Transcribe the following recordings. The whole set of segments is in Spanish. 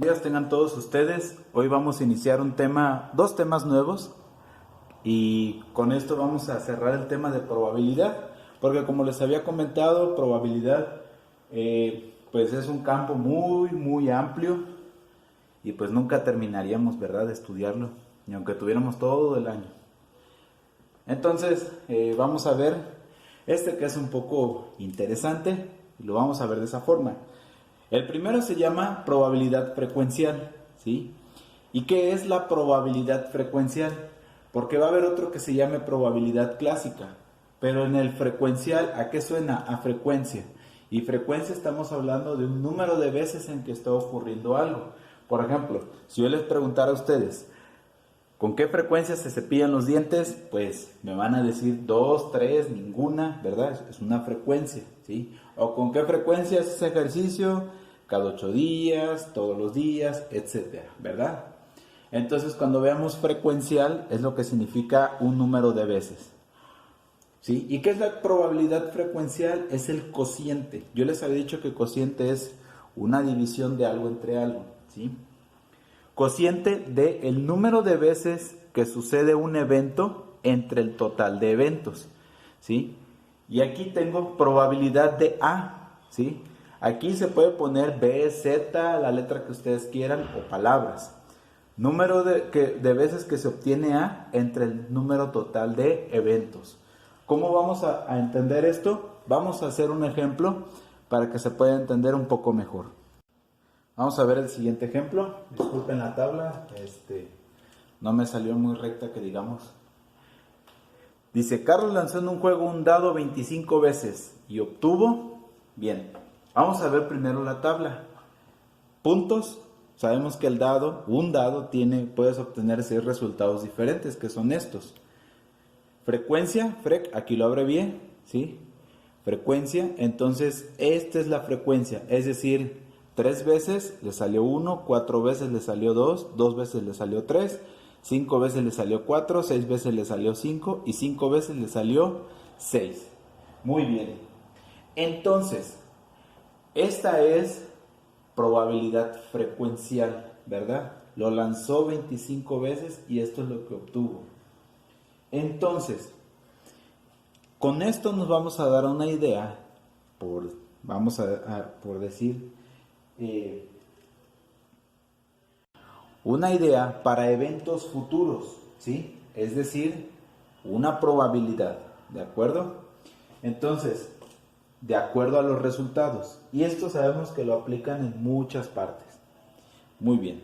Buenos días tengan todos ustedes. Hoy vamos a iniciar dos temas nuevos y con esto vamos a cerrar el tema de probabilidad, porque como les había comentado, probabilidad pues es un campo muy amplio y pues nunca terminaríamos, ¿verdad?, de estudiarlo, ni aunque tuviéramos todo el año. Entonces vamos a ver este que es un poco interesante y lo vamos a ver de esa forma. El primero se llama probabilidad frecuencial, ¿sí? ¿Y qué es la probabilidad frecuencial? Porque va a haber otro que se llame probabilidad clásica, pero en el frecuencial, ¿a qué suena? A frecuencia. Y frecuencia estamos hablando de un número de veces en que está ocurriendo algo. Por ejemplo, si yo les preguntara a ustedes, ¿con qué frecuencia se cepillan los dientes? Pues me van a decir 2, 3, ninguna, ¿verdad? Es una frecuencia, ¿sí? ¿O con qué frecuencia haces ejercicio? Cada 8 días, todos los días, etcétera, ¿verdad? Entonces, cuando veamos frecuencial, es lo que significa un número de veces, ¿sí? ¿Y qué es la probabilidad frecuencial? Es el cociente. Yo les había dicho que cociente es una división de algo entre algo, ¿sí? Cociente de el número de veces que sucede un evento entre el total de eventos, ¿sí? Y aquí tengo probabilidad de A, ¿sí? Aquí se puede poner B, Z, la letra que ustedes quieran o palabras. Número de veces que se obtiene A entre el número total de eventos. ¿Cómo vamos a entender esto? Vamos a hacer un ejemplo para que se pueda entender un poco mejor. Vamos a ver el siguiente ejemplo. Disculpen la tabla, no me salió muy recta que digamos. Dice, Carlos lanzó en un juego un dado 25 veces y obtuvo, bien, vamos a ver primero la tabla. Puntos, sabemos que un dado puedes obtener 6 resultados diferentes, que son estos. Frecuencia, aquí lo abrevié, ¿sí? Frecuencia, entonces esta es la frecuencia, es decir, 3 veces le salió 1, 4 veces le salió 2, 2 veces le salió 3, 5 veces le salió 4, 6 veces le salió 5 y 5 veces le salió 6. Muy bien. Entonces, esta es probabilidad frecuencial, ¿verdad? Lo lanzó 25 veces y esto es lo que obtuvo. Entonces, con esto nos vamos a dar una idea, por decir, una idea para eventos futuros, ¿sí? Es decir, una probabilidad, ¿de acuerdo? Entonces, de acuerdo a los resultados. Y esto sabemos que lo aplican en muchas partes. Muy bien.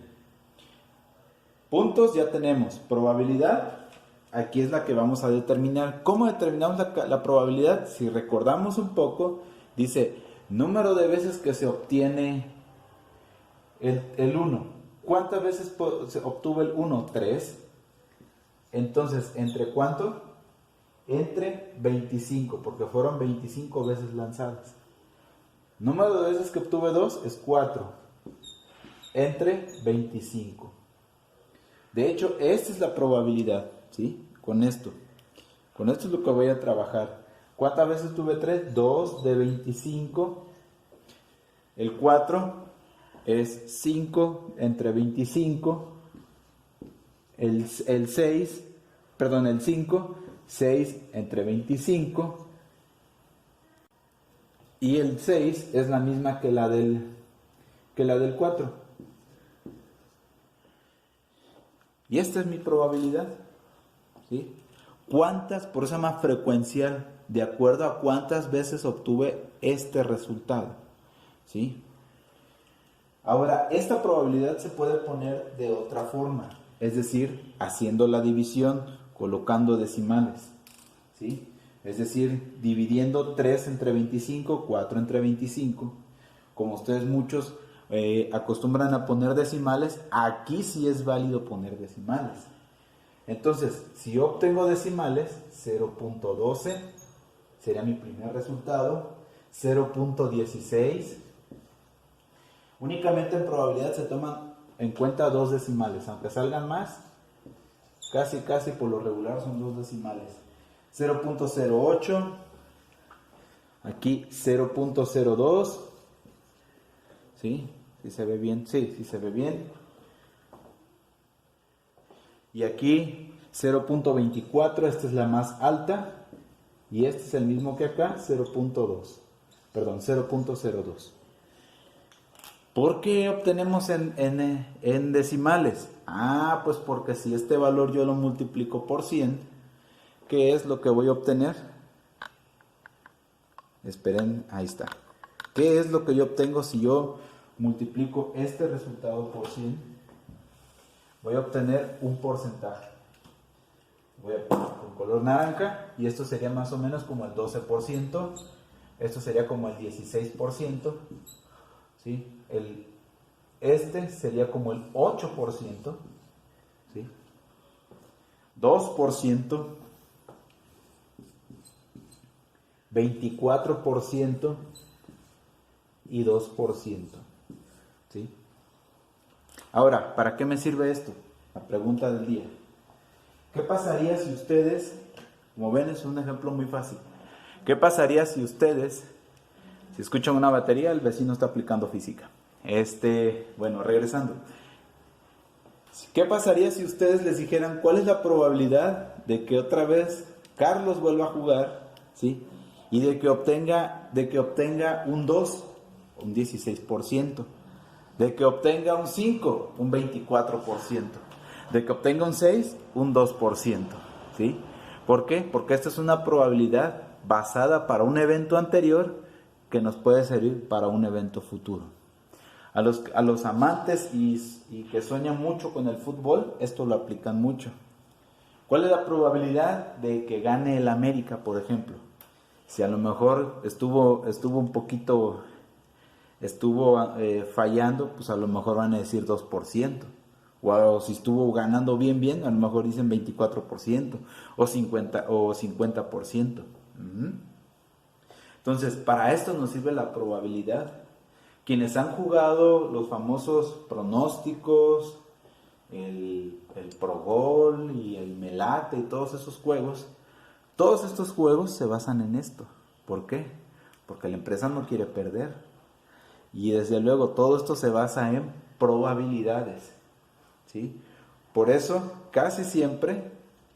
Puntos ya tenemos. Probabilidad, aquí es la que vamos a determinar. ¿Cómo determinamos la probabilidad? Si recordamos un poco, dice número de veces que se obtiene el 1. ¿Cuántas veces se obtuvo el 1? 3. Entonces, ¿entre cuánto? Entre 25, porque fueron 25 veces lanzadas. Número de veces que obtuve 2 es 4. Entre 25. De hecho, esta es la probabilidad, ¿sí? Con esto es lo que voy a trabajar. ¿Cuántas veces tuve 3? 2 de 25. El 4 es 5 entre 25. El 5, 6 entre 25. Y el 6 es la misma que la del 4. Y esta es mi probabilidad, ¿sí? ¿Cuántas? Por eso se llama frecuencial, de acuerdo a cuántas veces obtuve este resultado, ¿sí? Ahora, esta probabilidad se puede poner de otra forma, es decir, haciendo la división, colocando decimales, ¿sí? Es decir, dividiendo 3 entre 25, 4 entre 25. Como ustedes muchos acostumbran a poner decimales, aquí sí es válido poner decimales. Entonces, si yo obtengo decimales, 0.12 sería mi primer resultado, 0.16. Únicamente en probabilidad se toman en cuenta 2 decimales, aunque salgan más, casi por lo regular son 2 decimales. 0.08, aquí 0.02, ¿sí? ¿Sí se ve bien? Sí, sí se ve bien. Y aquí 0.24, esta es la más alta. Y este es el mismo que acá, 0.2. Perdón, 0.02. ¿Por qué obtenemos en decimales? Ah, pues porque si este valor yo lo multiplico por 100, ¿qué es lo que voy a obtener? Esperen, ahí está. ¿Qué es lo que yo obtengo si yo multiplico este resultado por 100? Voy a obtener un porcentaje. Voy a poner con color naranja y esto sería más o menos como el 12%. Esto sería como el 16%. ¿Sí? Este sería como el 8%. ¿Sí? 2%. 24% y 2%. ¿Sí? Ahora, ¿para qué me sirve esto? La pregunta del día. ¿Qué pasaría si ustedes, como ven, es un ejemplo muy fácil? ¿Qué pasaría si ustedes, si escuchan una batería, el vecino está aplicando física? Bueno, regresando. ¿Qué pasaría si ustedes les dijeran cuál es la probabilidad de que otra vez Carlos vuelva a jugar, ¿sí? Y de que obtenga un 2, un 16%, de que obtenga un 5, un 24%, de que obtenga un 6, un 2%, ¿sí? ¿Por qué? Porque esta es una probabilidad basada para un evento anterior que nos puede servir para un evento futuro. A los amantes y que sueñan mucho con el fútbol, esto lo aplican mucho. ¿Cuál es la probabilidad de que gane el América, por ejemplo? Si a lo mejor estuvo un poquito, fallando, pues a lo mejor van a decir 2%. O si estuvo ganando bien, a lo mejor dicen 24% o 50%. Entonces, para esto nos sirve la probabilidad. Quienes han jugado los famosos pronósticos, el Pro Gol y el Melate y todos estos juegos se basan en esto. ¿Por qué? Porque la empresa no quiere perder. Y desde luego todo esto se basa en probabilidades, ¿sí? Por eso casi siempre,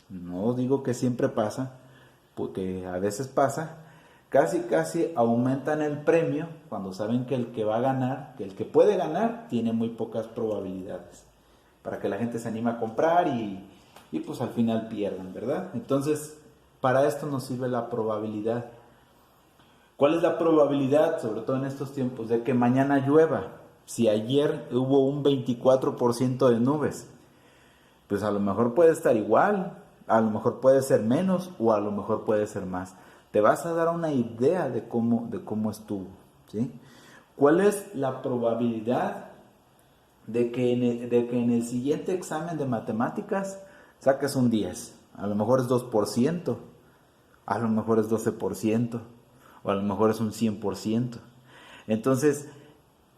no digo que siempre pasa, porque a veces pasa, casi aumentan el premio cuando saben que el que va a ganar, que el que puede ganar, tiene muy pocas probabilidades, para que la gente se anime a comprar y pues al final pierdan, ¿verdad? Entonces, para esto nos sirve la probabilidad. ¿Cuál es la probabilidad, sobre todo en estos tiempos, de que mañana llueva? Si ayer hubo un 24% de nubes, pues a lo mejor puede estar igual, a lo mejor puede ser menos o a lo mejor puede ser más. Te vas a dar una idea de cómo estuvo, ¿sí? ¿Cuál es la probabilidad de que en el siguiente examen de matemáticas saques un 10? A lo mejor es 2%, a lo mejor es 12%, o a lo mejor es un 100%. Entonces,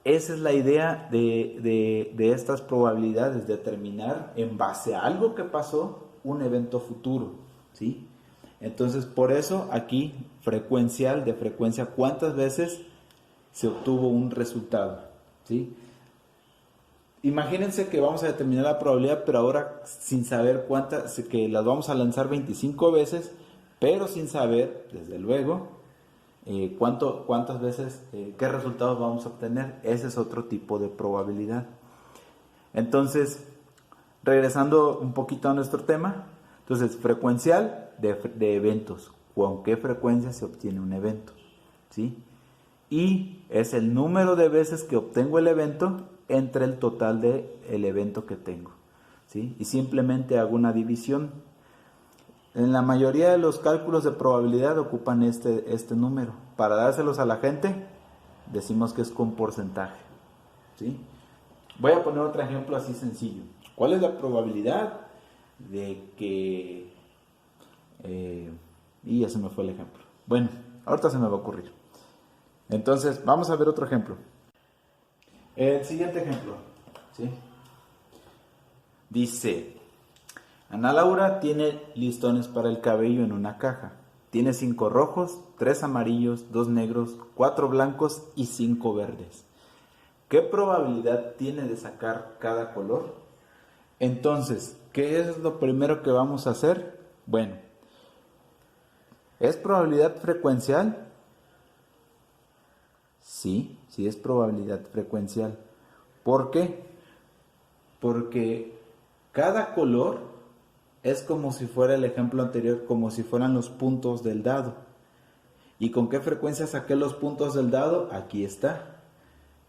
esa es la idea de estas probabilidades, determinar en base a algo que pasó un evento futuro, ¿sí? Entonces, por eso aquí, de frecuencia, ¿cuántas veces se obtuvo un resultado? ¿Sí? Imagínense que vamos a determinar la probabilidad, pero ahora sin saber cuántas, que las vamos a lanzar 25 veces, pero sin saber, desde luego, cuántas veces, qué resultados vamos a obtener. Ese es otro tipo de probabilidad. Entonces, regresando un poquito a nuestro tema, entonces, frecuencial de eventos. ¿Con qué frecuencia se obtiene un evento? ¿Sí? Y es el número de veces que obtengo el evento entre el total del evento que tengo, ¿sí? Y simplemente hago una división. En la mayoría de los cálculos de probabilidad ocupan este número. Para dárselos a la gente, decimos que es con porcentaje, ¿sí? Voy a poner otro ejemplo así sencillo. ¿Cuál es la probabilidad de que... y ya se me fue el ejemplo. Bueno, ahorita se me va a ocurrir. Entonces, vamos a ver otro ejemplo. El siguiente ejemplo, ¿sí? Dice, Ana Laura tiene listones para el cabello en una caja. Tiene 5 rojos, 3 amarillos, 2 negros, 4 blancos y 5 verdes. ¿qué probabilidad tiene de sacar cada color? Entonces, ¿qué es lo primero que vamos a hacer? Bueno, ¿es probabilidad frecuencial? Sí, sí es probabilidad frecuencial. ¿Por qué? Porque cada color es como si fuera el ejemplo anterior, como si fueran los puntos del dado. ¿Y con qué frecuencia saqué los puntos del dado? Aquí está.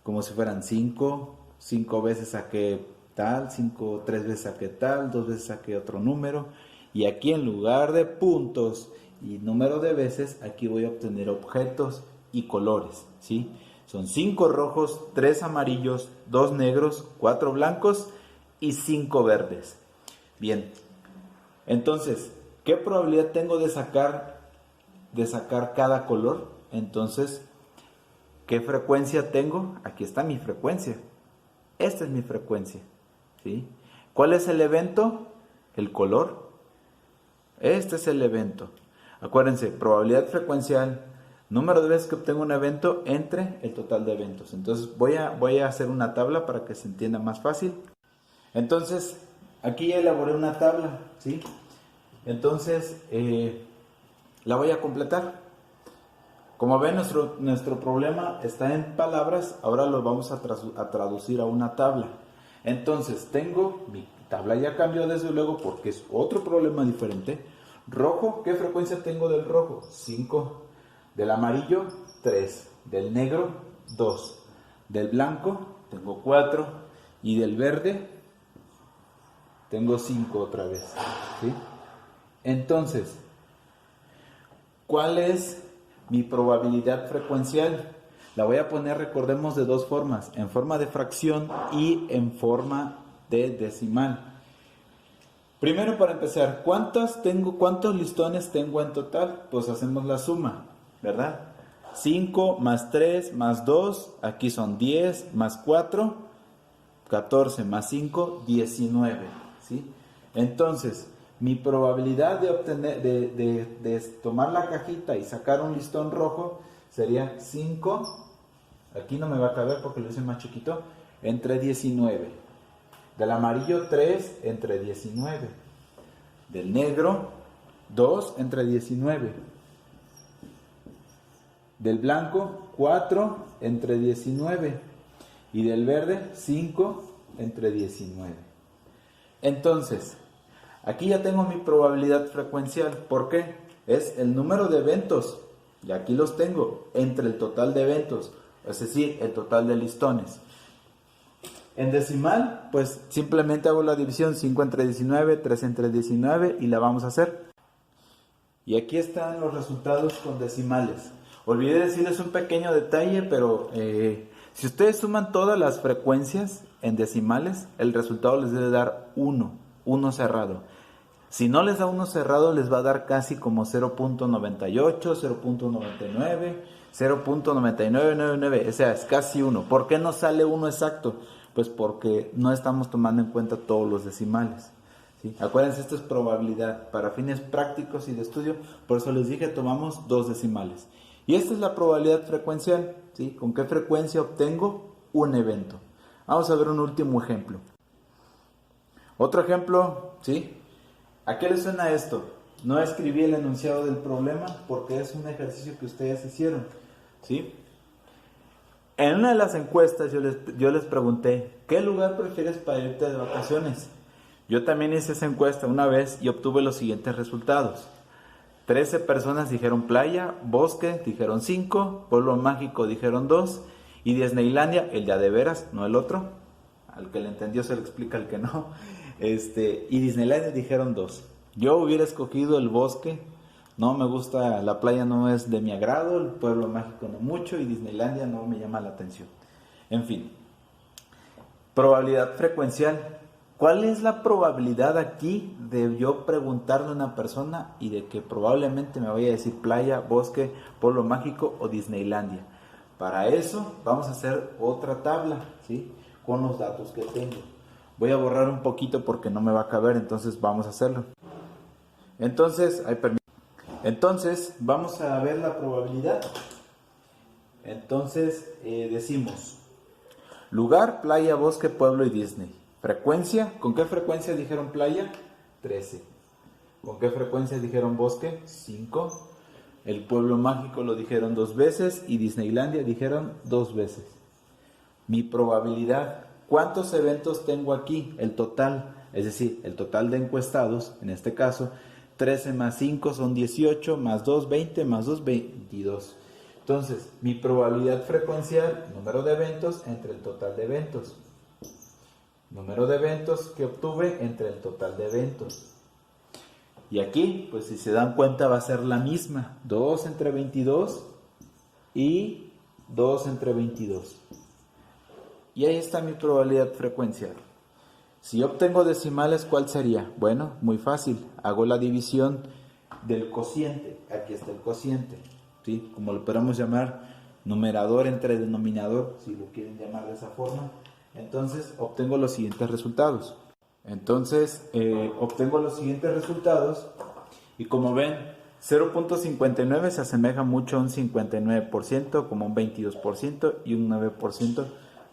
Como si fueran 5, 5 veces saqué tal, 5, 3 veces saqué tal, 2 veces saqué otro número. Y aquí en lugar de puntos y número de veces, aquí voy a obtener objetos y colores, ¿sí? Son 5 rojos, 3 amarillos, 2 negros, 4 blancos y 5 verdes. Bien, entonces, ¿qué probabilidad tengo de sacar cada color? Entonces, ¿qué frecuencia tengo? Aquí está mi frecuencia. Esta es mi frecuencia, ¿sí? ¿Cuál es el evento? El color. Este es el evento. Acuérdense, probabilidad frecuencial, número de veces que obtengo un evento entre el total de eventos. Entonces voy a hacer una tabla para que se entienda más fácil. Entonces, aquí ya elaboré una tabla, ¿sí? Entonces, la voy a completar. Como ven, nuestro problema está en palabras, ahora lo vamos a traducir a una tabla. Entonces, tengo mi tabla, ya cambió desde luego porque es otro problema diferente. Rojo, ¿qué frecuencia tengo del rojo? 5. Del amarillo, 3. Del negro, 2. Del blanco, tengo 4. Y del verde, tengo 5 otra vez, ¿sí? Entonces, ¿cuál es mi probabilidad frecuencial? La voy a poner, recordemos, de dos formas, en forma de fracción y en forma de decimal. Primero, para empezar, ¿cuántos listones tengo en total? Pues hacemos la suma, ¿verdad? 5 más 3 más 2, aquí son 10, más 4, 14 más 5, 19, ¿sí? Entonces, mi probabilidad de obtener, de tomar la cajita y sacar un listón rojo sería 5, aquí no me va a caber porque lo hice más chiquito, entre 19. Del amarillo 3 entre 19. Del negro 2 entre 19. Del blanco 4 entre 19. Y del verde 5 entre 19. Entonces, aquí ya tengo mi probabilidad frecuencial. ¿Por qué? Es el número de eventos, y aquí los tengo, entre el total de eventos, es decir, el total de listones. En decimal, pues simplemente hago la división 5 entre 19, 3 entre 19 y la vamos a hacer. Y aquí están los resultados con decimales. Olvidé decirles un pequeño detalle, pero si ustedes suman todas las frecuencias en decimales, el resultado les debe dar 1 cerrado. Si no les da 1 cerrado, les va a dar casi como 0.98, 0.99, 0.9999, o sea, es casi 1. ¿Por qué no sale 1 exacto? Pues porque no estamos tomando en cuenta todos los decimales, ¿sí? Acuérdense, esto es probabilidad para fines prácticos y de estudio, por eso les dije tomamos 2 decimales. Y esta es la probabilidad frecuencial, ¿sí? ¿Con qué frecuencia obtengo un evento? Vamos a ver un último ejemplo. Otro ejemplo, ¿sí? ¿A qué les suena esto? No escribí el enunciado del problema porque es un ejercicio que ustedes hicieron, ¿sí? En una de las encuestas yo les pregunté, ¿qué lugar prefieres para irte de vacaciones? Yo también hice esa encuesta una vez y obtuve los siguientes resultados. 13 personas dijeron playa, bosque, dijeron 5, pueblo mágico dijeron 2 y Disneylandia, el de veras, no el otro, al que le entendió se le explica al que no, y Disneylandia dijeron 2. Yo hubiera escogido el bosque. No me gusta, la playa no es de mi agrado, el pueblo mágico no mucho y Disneylandia no me llama la atención. En fin, probabilidad frecuencial. ¿Cuál es la probabilidad aquí de yo preguntarle a una persona y de que probablemente me vaya a decir playa, bosque, pueblo mágico o Disneylandia? Para eso vamos a hacer otra tabla, ¿sí? Con los datos que tengo. Voy a borrar un poquito porque no me va a caber, entonces vamos a hacerlo. Entonces, vamos a ver la probabilidad. Entonces, decimos, Lugar, playa, bosque, pueblo y Disney. Frecuencia, ¿con qué frecuencia dijeron playa? 13. ¿Con qué frecuencia dijeron bosque? 5. El pueblo mágico lo dijeron 2 veces y Disneylandia dijeron 2 veces. Mi probabilidad, ¿cuántos eventos tengo aquí? El total, es decir, el total de encuestados, en este caso, 13 más 5 son 18, más 2, 20, más 2, 22. Entonces, mi probabilidad frecuencial, número de eventos entre el total de eventos. Número de eventos que obtuve entre el total de eventos. Y aquí, pues si se dan cuenta, va a ser la misma. 2 entre 22 y 2 entre 22. Y ahí está mi probabilidad frecuencial. Si obtengo decimales, ¿cuál sería? Bueno, muy fácil. Hago la división del cociente. Aquí está el cociente, ¿sí? Como lo podemos llamar, numerador entre denominador, si lo quieren llamar de esa forma. Entonces, obtengo los siguientes resultados. Y como ven, 0.59 se asemeja mucho a un 59%, como un 22% y un 9%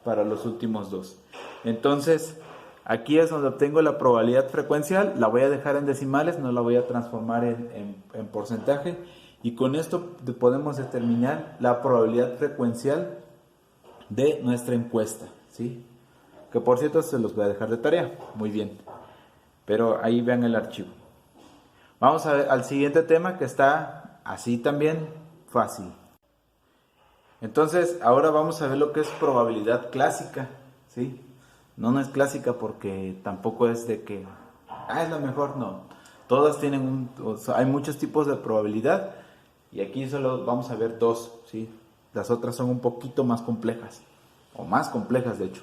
para los últimos dos. Entonces, aquí es donde obtengo la probabilidad frecuencial. La voy a dejar en decimales, no la voy a transformar en porcentaje. Y con esto podemos determinar la probabilidad frecuencial de nuestra encuesta, ¿sí? Que por cierto se los voy a dejar de tarea. Muy bien. Pero ahí vean el archivo. Vamos a ver al siguiente tema, que está así también fácil. Entonces, ahora vamos a ver lo que es probabilidad clásica, ¿sí? No es clásica porque tampoco es de que, es la mejor, no. Todas tienen hay muchos tipos de probabilidad y aquí solo vamos a ver 2, ¿sí? Las otras son un poquito más complejas, o más complejas de hecho.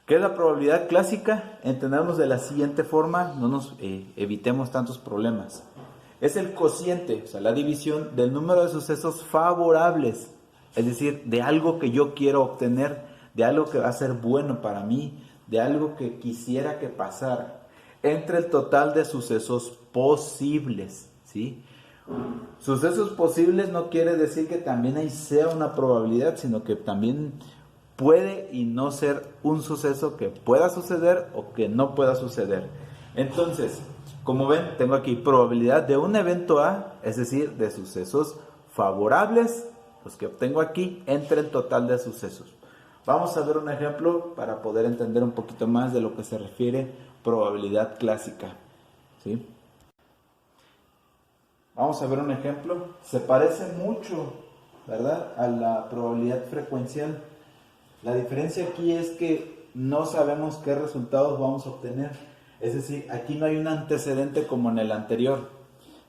¿Qué es la probabilidad clásica? Entendamos de la siguiente forma, no nos evitemos tantos problemas. Es el cociente, o sea, la división del número de sucesos favorables, es decir, de algo que yo quiero obtener, de algo que va a ser bueno para mí, de algo que quisiera que pasara, entre el total de sucesos posibles, ¿sí? Sucesos posibles no quiere decir que también ahí sea una probabilidad, sino que también puede y no ser un suceso que pueda suceder o que no pueda suceder. Entonces, como ven, tengo aquí probabilidad de un evento A, es decir, de sucesos favorables, los que obtengo aquí, entre el total de sucesos. Vamos a ver un ejemplo para poder entender un poquito más de lo que se refiere probabilidad clásica, ¿sí? Vamos a ver un ejemplo. Se parece mucho, ¿verdad?, a la probabilidad frecuencial. La diferencia aquí es que no sabemos qué resultados vamos a obtener. Es decir, aquí no hay un antecedente como en el anterior,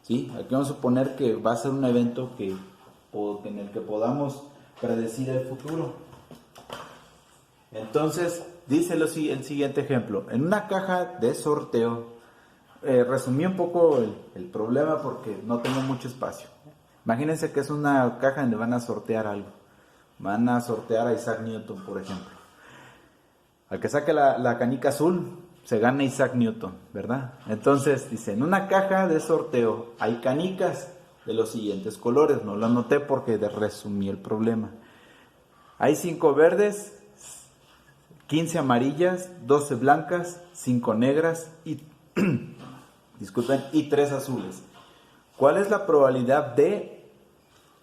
¿sí? Aquí vamos a suponer que va a ser un evento en el que podamos predecir el futuro. Entonces, dice el siguiente ejemplo. En una caja de sorteo, resumí un poco el problema porque no tengo mucho espacio. Imagínense que es una caja donde van a sortear algo. Van a sortear a Isaac Newton, por ejemplo. Al que saque la canica azul, se gana Isaac Newton, ¿verdad? Entonces, dice, en una caja de sorteo hay canicas de los siguientes colores. No lo anoté porque resumí el problema. Hay 5 verdes, 15 amarillas, 12 blancas, 5 negras y, y 3 azules. ¿Cuál es la probabilidad de...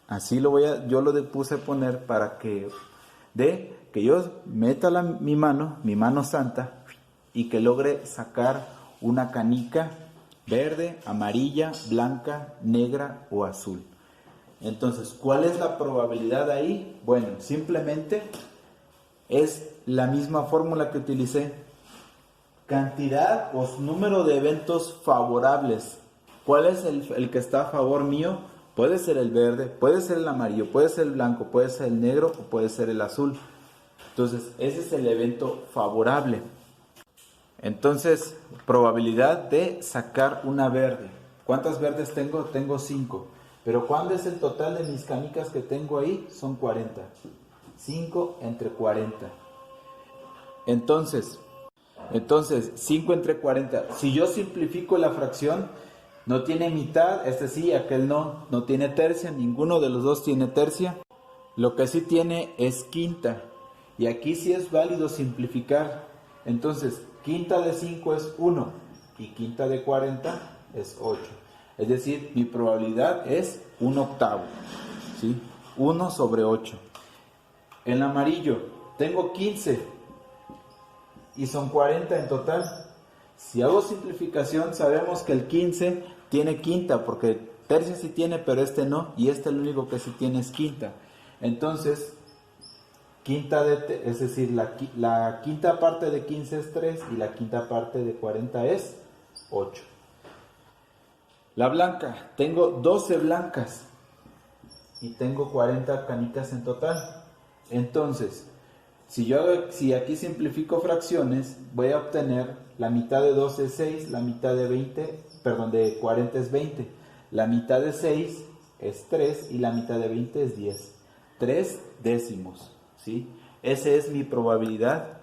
Así yo lo puse a poner para que yo meta mi mano santa, y que logre sacar una canica verde, amarilla, blanca, negra o azul. Entonces, ¿cuál es la probabilidad ahí? Bueno, simplemente es la misma fórmula que utilicé. Cantidad o número de eventos favorables. ¿Cuál es el que está a favor mío? Puede ser el verde, puede ser el amarillo, puede ser el blanco, puede ser el negro o puede ser el azul. Entonces, ese es el evento favorable. Entonces, probabilidad de sacar una verde. ¿Cuántas verdes tengo? Tengo 5. Pero ¿cuál es el total de mis canicas que tengo ahí? Son 40. 5 entre 40. Entonces, 5 entre 40. Si yo simplifico la fracción, no tiene mitad, este sí, aquel no tiene tercia, ninguno de los dos tiene tercia. Lo que sí tiene es quinta. Y aquí sí es válido simplificar. Entonces, quinta de 5 es 1 y quinta de 40 es 8. Es decir, mi probabilidad es 1/8, ¿sí? 1 sobre 8. En amarillo tengo 15 y son 40 en total. Si hago simplificación, sabemos que el 15 tiene quinta, porque tercia sí tiene, pero este no, y este el único que sí tiene es quinta. Entonces, es decir, la quinta parte de 15 es 3 y la quinta parte de 40 es 8. La blanca, tengo 12 blancas y tengo 40 canicas en total. Entonces, si aquí simplifico fracciones, voy a obtener la mitad de 12 es 6, la mitad de 40 es 20, la mitad de 6 es 3 y la mitad de 20 es 10. 3 décimos, ¿sí? Esa es mi probabilidad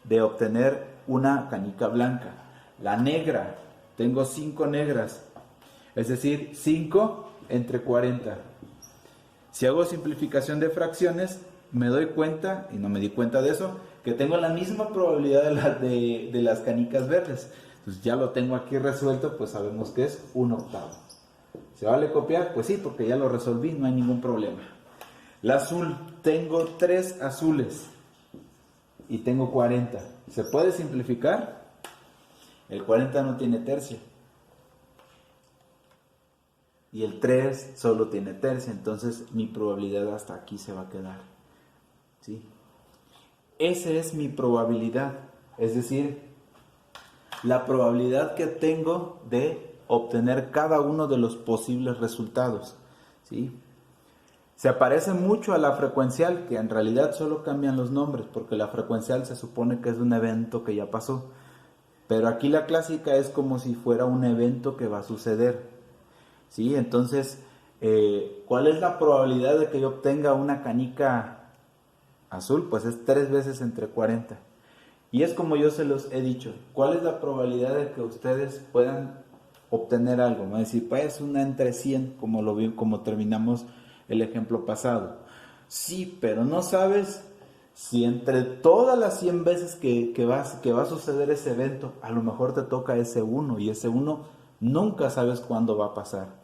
de obtener una canica blanca. La negra, tengo 5 negras, es decir, 5 entre 40. Si hago simplificación de fracciones, me doy cuenta, y no me di cuenta de eso, que tengo la misma probabilidad de las canicas verdes. Entonces ya lo tengo aquí resuelto, pues sabemos que es 1/8. ¿Se vale copiar? Pues sí, porque ya lo resolví, no hay ningún problema. La azul, tengo 3 azules y tengo 40. ¿Se puede simplificar? El 40 no tiene tercia. Y el 3 solo tiene tercia, entonces mi probabilidad hasta aquí se va a quedar. ¿Sí? Esa es mi probabilidad, es decir, la probabilidad que tengo de obtener cada uno de los posibles resultados. ¿Sí? Se parece mucho a la frecuencial, que en realidad solo cambian los nombres, porque la frecuencial se supone que es un evento que ya pasó. Pero aquí la clásica es como si fuera un evento que va a suceder. ¿Sí? Entonces, ¿cuál es la probabilidad de que yo obtenga una canica azul? Pues es 3 veces entre 40. Y es como yo se los he dicho, ¿cuál es la probabilidad de que ustedes puedan obtener algo? Me van a decir, pues una entre 100, como terminamos el ejemplo pasado. Sí, pero no sabes si entre todas las 100 veces que va a suceder ese evento, a lo mejor te toca ese uno, y ese uno nunca sabes cuándo va a pasar.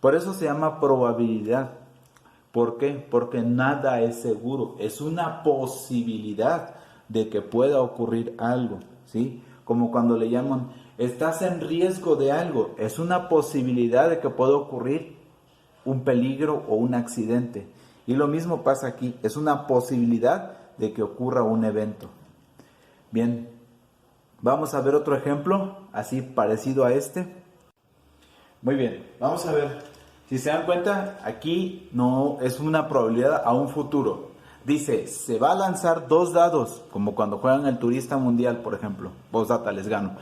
Por eso se llama probabilidad. ¿Por qué? Porque nada es seguro, es una posibilidad de que pueda ocurrir algo, ¿sí? Como cuando le llaman, estás en riesgo de algo, es una posibilidad de que pueda ocurrir un peligro o un accidente. Y lo mismo pasa aquí, es una posibilidad de que ocurra un evento. Bien, vamos a ver otro ejemplo, así parecido a este. Muy bien, vamos a ver. Si se dan cuenta, aquí no es una probabilidad a un futuro. Dice, se va a lanzar 2 dados, como cuando juegan el turista mundial, por ejemplo. Postdata, les gano.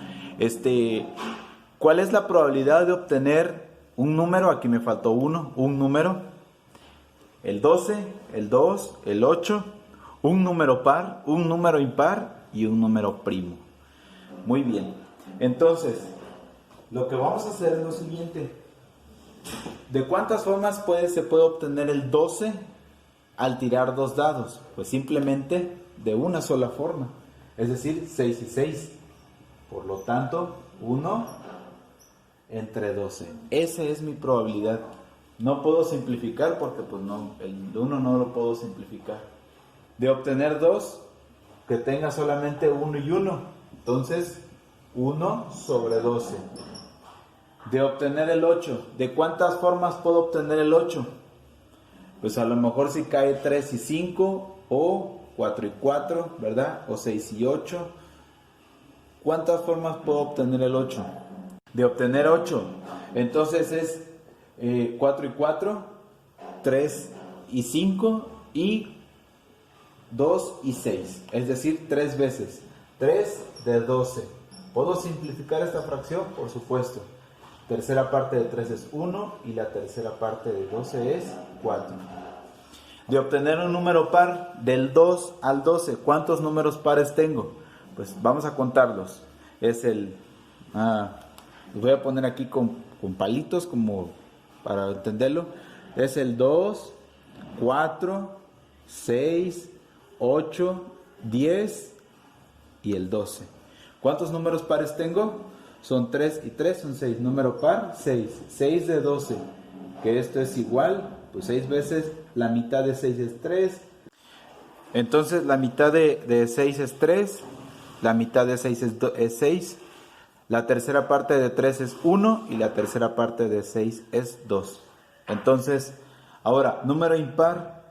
¿Cuál es la probabilidad de obtener un número? Aquí me faltó un número. El 12, el 2, el 8, un número par, un número impar y un número primo. Muy bien. Entonces, lo que vamos a hacer es lo siguiente. ¿De cuántas formas se puede obtener el 12 al tirar 2 dados? Pues simplemente de una sola forma, es decir, 6 y 6. Por lo tanto, 1 entre 12. Esa es mi probabilidad. No puedo simplificar porque pues no, el 1 no lo puedo simplificar. De obtener 2, que tenga solamente 1 y 1. Entonces, 1 sobre 12. De obtener el 8, ¿de cuántas formas puedo obtener el 8? Pues a lo mejor si cae 3 y 5, o 4 y 4, ¿verdad? O 6 y 8. ¿Cuántas formas puedo obtener el 8? De obtener 8, entonces es 4 y 4, 3 y 5 y 2 y 6. Es decir, 3 veces. 3 de 12. ¿Puedo simplificar esta fracción? Por supuesto. Tercera parte de 3 es 1 y la tercera parte de 12 es 4. De obtener un número par del 2 al 12, ¿cuántos números pares tengo? Pues vamos a contarlos. Es el... los voy a poner aquí con palitos como para entenderlo. Es el 2, 4, 6, 8, 10 y el 12. ¿Cuántos números pares tengo? Son 3 y 3, son 6. Número par, 6. 6 de 12, que esto es igual, pues 6 veces la mitad de 6 es 3. Entonces la mitad de 6 es 3, la mitad de 6 es 6, la tercera parte de 3 es 1 y la tercera parte de 6 es 2. Entonces, ahora, número impar.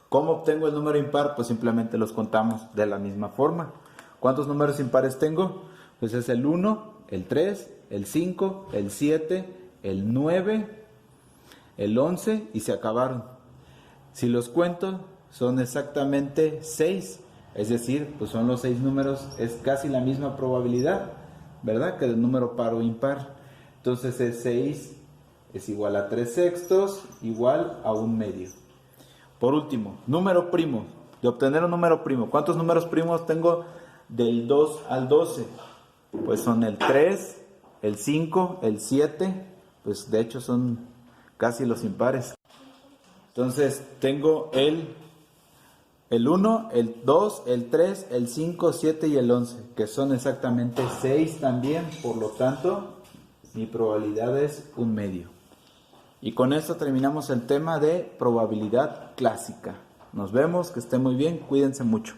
¿Cómo obtengo el número impar? Pues simplemente los contamos de la misma forma. ¿Cuántos números impares tengo? Pues es el 1, el 3, el 5, el 7, el 9, el 11 y se acabaron. Si los cuento, son exactamente 6. Es decir, pues son los 6 números, es casi la misma probabilidad, ¿verdad? Que el número par o impar. Entonces es 6 es igual a 3 sextos, igual a 1 medio. Por último, número primo. De obtener un número primo. ¿Cuántos números primos tengo del 2 al 12? Pues son el 3, el 5, el 7. Pues de hecho son casi los impares. Entonces tengo el 1, el 2, el 3, el 5, 7 y el 11. Que son exactamente 6 también. Por lo tanto, mi probabilidad es 1 medio. Y con esto terminamos el tema de probabilidad clásica. Nos vemos, que estén muy bien, cuídense mucho.